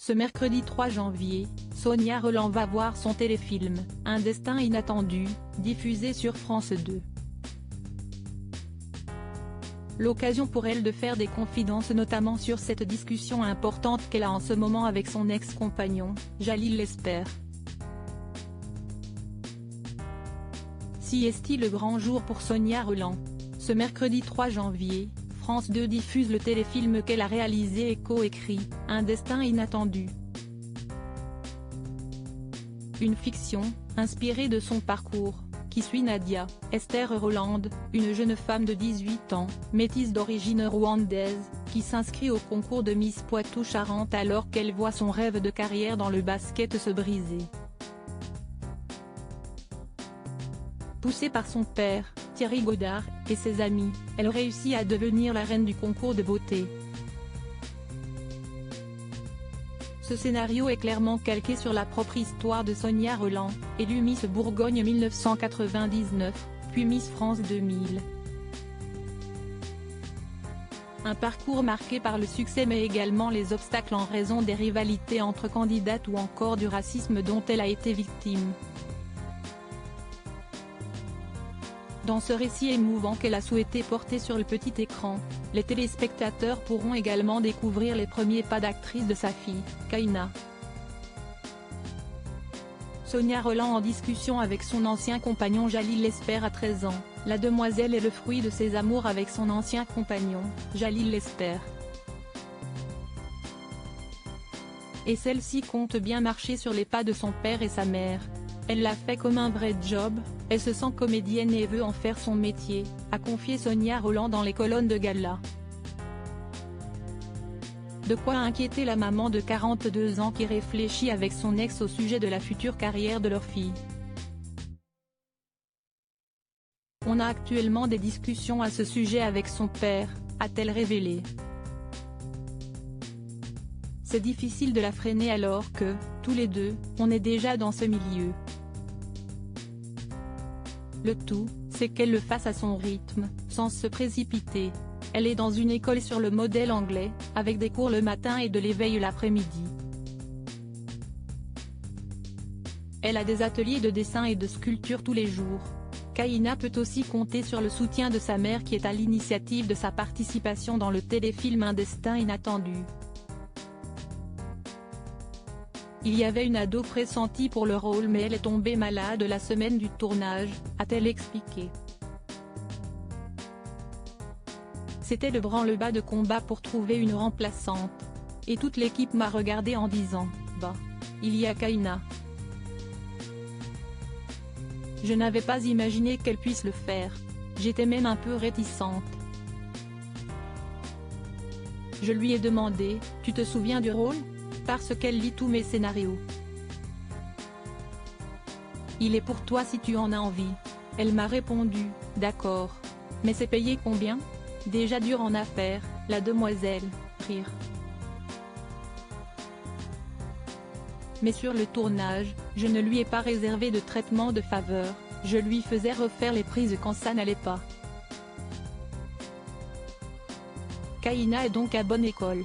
Ce mercredi 3 janvier, Sonia Rolland va voir son téléfilm « Un destin inattendu », diffusé sur France 2. L'occasion pour elle de faire des confidences notamment sur cette discussion importante qu'elle a en ce moment avec son ex-compagnon, Jalil Lesper. Si est-il le grand jour pour Sonia Rolland. Ce mercredi 3 janvier, France 2 diffuse le téléfilm qu'elle a réalisé et co-écrit, « Un destin inattendu ». Une fiction, inspirée de son parcours, qui suit Nadia, Esther Rolland, une jeune femme de 18 ans, métisse d'origine rwandaise, qui s'inscrit au concours de Miss Poitou-Charentes alors qu'elle voit son rêve de carrière dans le basket se briser. Poussée par son père, Thierry Godard, et ses amis, elle réussit à devenir la reine du concours de beauté. Ce scénario est clairement calqué sur la propre histoire de Sonia Rolland, élue Miss Bourgogne 1999, puis Miss France 2000. Un parcours marqué par le succès mais également les obstacles en raison des rivalités entre candidates ou encore du racisme dont elle a été victime. Dans ce récit émouvant qu'elle a souhaité porter sur le petit écran, les téléspectateurs pourront également découvrir les premiers pas d'actrice de sa fille, Kaina. Sonia Rolland en discussion avec son ancien compagnon Jalil Lesper à 13 ans, la demoiselle est le fruit de ses amours avec son ancien compagnon, Jalil Lesper. Et celle-ci compte bien marcher sur les pas de son père et sa mère. Elle l'a fait comme un vrai job, elle se sent comédienne et veut en faire son métier, a confié Sonia Rolland dans les colonnes de Gala. De quoi inquiéter la maman de 42 ans qui réfléchit avec son ex au sujet de la future carrière de leur fille. On a actuellement des discussions à ce sujet avec son père, a-t-elle révélé. C'est difficile de la freiner alors que, tous les deux, on est déjà dans ce milieu. Le tout, c'est qu'elle le fasse à son rythme, sans se précipiter. Elle est dans une école sur le modèle anglais, avec des cours le matin et de l'éveil l'après-midi. Elle a des ateliers de dessin et de sculpture tous les jours. Kaina peut aussi compter sur le soutien de sa mère qui est à l'initiative de sa participation dans le téléfilm Un destin inattendu. Il y avait une ado pressentie pour le rôle mais elle est tombée malade la semaine du tournage, a-t-elle expliqué. C'était le branle-bas de combat pour trouver une remplaçante. Et toute l'équipe m'a regardé en disant, bah, il y a Kaina. Je n'avais pas imaginé qu'elle puisse le faire. J'étais même un peu réticente. Je lui ai demandé, tu te souviens du rôle ? Parce qu'elle lit tous mes scénarios. Il est pour toi si tu en as envie. Elle m'a répondu, d'accord. Mais c'est payé combien ? Déjà dur en affaires, la demoiselle, rire. Mais sur le tournage, je ne lui ai pas réservé de traitement de faveur, je lui faisais refaire les prises quand ça n'allait pas. Kaina est donc à bonne école.